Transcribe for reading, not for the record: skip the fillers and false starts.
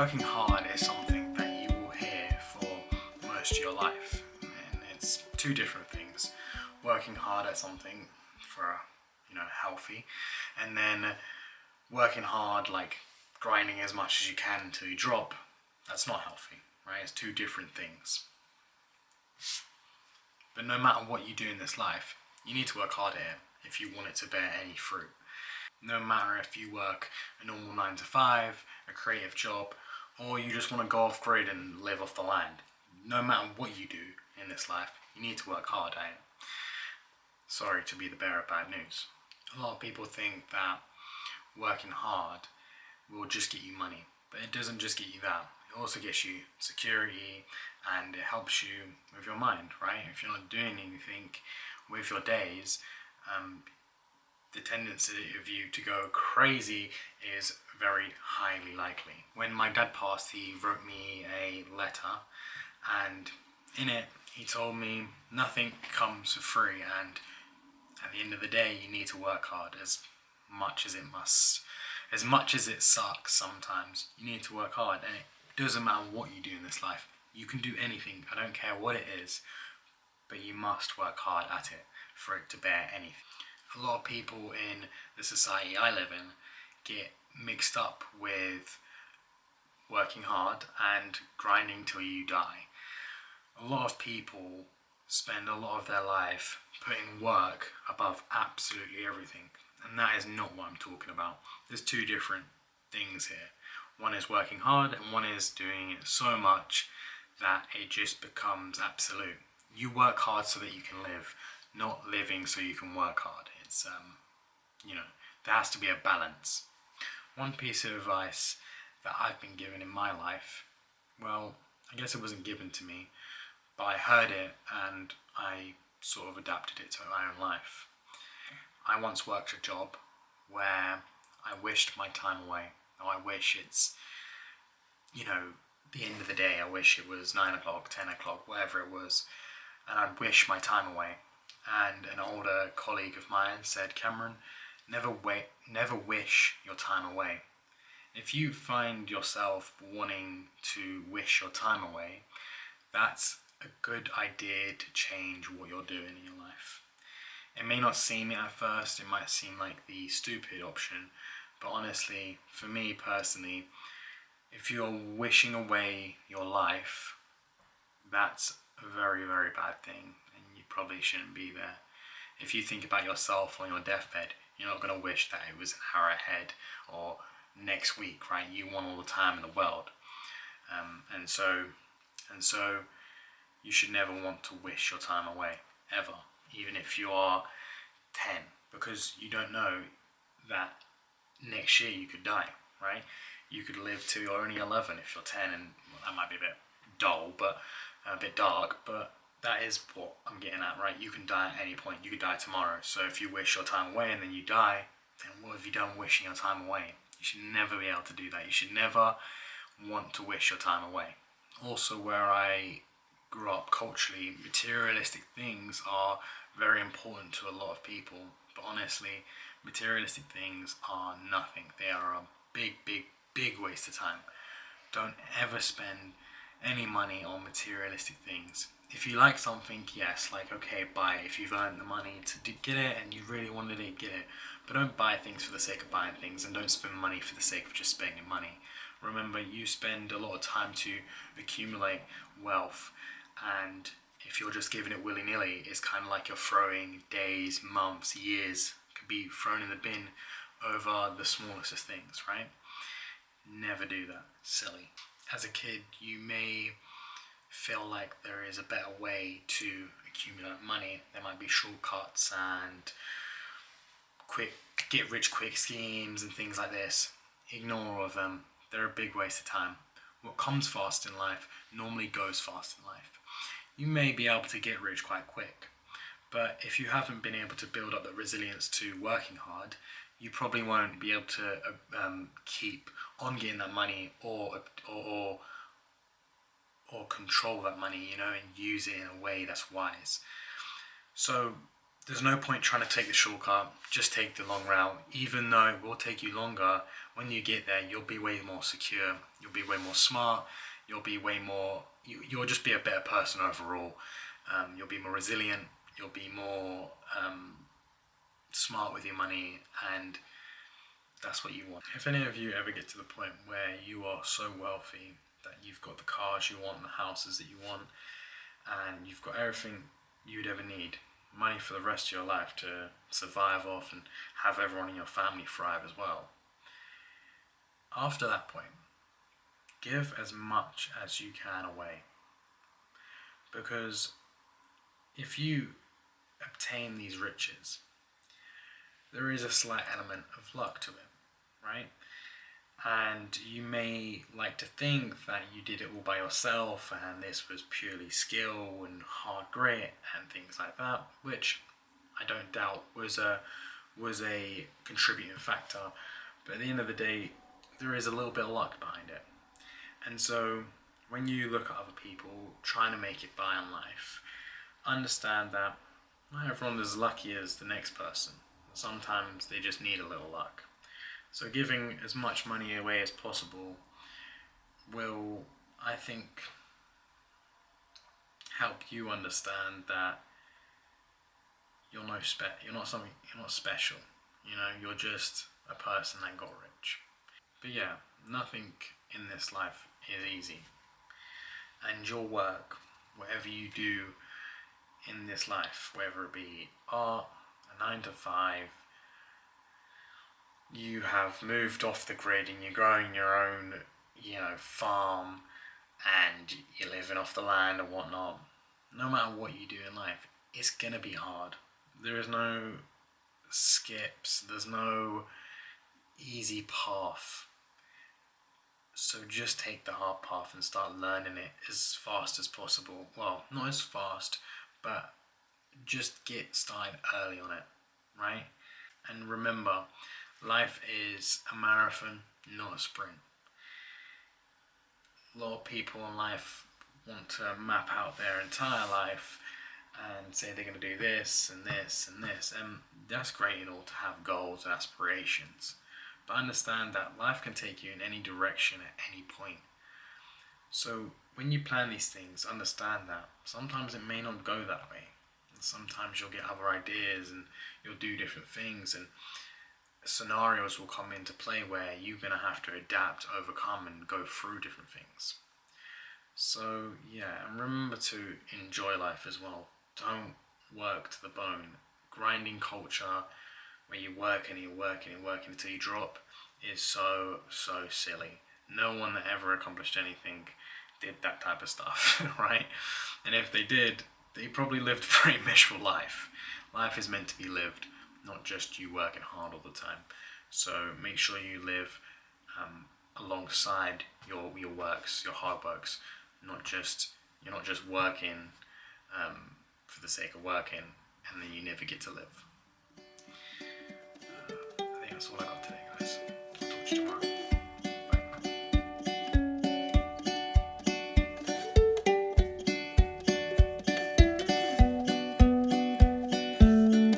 Working hard is something that you will hear for most of your life, and it's two different things. Working hard at something for, healthy, and then working hard, like grinding as much as you can until you drop. That's not healthy, right? It's two different things. But no matter what you do in this life, you need to work hard at it if you want it to bear any fruit. No matter if you work a normal 9 to 5, a creative job, or you just want to go off grid and live off the land. No matter what you do in this life, you need to work hard at it. Sorry to be the bearer of bad news. A lot of people think that working hard will just get you money, but it doesn't just get you that. It also gets you security, and it helps you with your mind, right? If you're not doing anything with your days, the tendency of you to go crazy is very highly likely. When my dad passed, he wrote me a letter, and in it he told me nothing comes for free, and at the end of the day you need to work hard as much as it sucks sometimes. You need to work hard, and it doesn't matter what you do in this life. You can do anything, I don't care what it is, but you must work hard at it for it to bear anything. A lot of people in the society I live in get mixed up with working hard and grinding till you die. A lot of people spend a lot of their life putting work above absolutely everything, and that is not what I'm talking about. There's two different things here. One is working hard, and one is doing it so much that it just becomes absolute. You work hard so that you can live, not living so you can work hard. It's, there has to be a balance. One piece of advice that I've been given in my life, well, I guess it wasn't given to me, but I heard it and I sort of adapted it to my own life. I once worked a job where I wished my time away. Now I wish it's, the end of the day, I wish it was 9 o'clock, 10 o'clock, whatever it was, and I'd wish my time away. And an older colleague of mine said, Cameron, never wish your time away. If you find yourself wanting to wish your time away, that's a good idea to change what you're doing in your life. It may not seem it at first, it might seem like the stupid option, but honestly, for me personally, if you're wishing away your life, that's a very, very bad thing, and you probably shouldn't be there. If you think about yourself on your deathbed, you're not going to wish that it was an hour ahead or next week, right? You want all the time in the world. And so you should never want to wish your time away, ever, even if you are 10, because you don't know that next year you could die, right? You could live till you're only 11 if you're 10, and that might be a bit dull, but a bit dark, but that is what I'm getting at, right? You can die at any point. You could die tomorrow. So if you wish your time away and then you die, then what have you done wishing your time away? You should never be able to do that. You should never want to wish your time away. Also, where I grew up culturally, materialistic things are very important to a lot of people. But honestly, materialistic things are nothing. They are a big, big, big waste of time. Don't ever spend any money on materialistic things. If you like something, yes, okay, buy it. If you've earned the money to get it and you really wanted it, get it. But don't buy things for the sake of buying things, and don't spend money for the sake of just spending money. Remember, you spend a lot of time to accumulate wealth, and if you're just giving it willy-nilly, it's kind of like you're throwing days, months, years, could be thrown in the bin over the smallest of things, right? Never do that. Silly. As a kid, you may feel like there is a better way to accumulate money. There might be shortcuts and quick get-rich-quick schemes and things like this. Ignore all of them. They're a big waste of time. What comes fast in life normally goes fast in life. You may be able to get rich quite quick, but if you haven't been able to build up the resilience to working hard, you probably won't be able to keep on getting that money or control that money, and use it in a way that's wise. So there's no point trying to take the shortcut. Just take the long route. Even though it will take you longer, when you get there, you'll be way more secure. You'll be way more smart. You'll be way more. You'll just be a better person overall. You'll be more resilient. You'll be more smart with your money, and that's what you want. If any of you ever get to the point where you are so wealthy that you've got the cars you want, the houses that you want, and you've got everything you'd ever need, money for the rest of your life to survive off and have everyone in your family thrive as well, after that point, give as much as you can away. Because if you obtain these riches, there is a slight element of luck to it, right? And you may like to think that you did it all by yourself and this was purely skill and hard grit and things like that, which I don't doubt was a contributing factor. But at the end of the day, there is a little bit of luck behind it. And so when you look at other people trying to make it by in life, understand that not everyone is as lucky as the next person. Sometimes they just need a little luck. So giving as much money away as possible will, I think, help you understand that you're not special. You know, you're just a person that got rich. But yeah, nothing in this life is easy. And your work, whatever you do in this life, whether it be art, a 9 to 5, you have moved off the grid and you're growing your own, farm, and you're living off the land and whatnot. No matter what you do in life, it's gonna be hard. There is no skips. There's no easy path. So just take the hard path and start learning it as fast as possible. Well, not as fast, but just get started early on it, right? And remember, life is a marathon, not a sprint. A lot of people in life want to map out their entire life and say they're going to do this and this and this, and that's great and all to have goals and aspirations. But understand that life can take you in any direction at any point. So when you plan these things, understand that sometimes it may not go that way. Sometimes you'll get other ideas and you'll do different things, and scenarios will come into play where you're going to have to adapt, overcome, and go through different things. So yeah, and remember to enjoy life as well. Don't work to the bone. Grinding culture where you work and you're working and working until you drop is so silly. No one that ever accomplished anything did that type of stuff, right? And if they did, they probably lived a pretty miserable life. Life is meant to be lived, not just you working hard all the time. So make sure you live alongside your works, your hard works. You're not just working for the sake of working, and then you never get to live. I think that's all I got today, guys.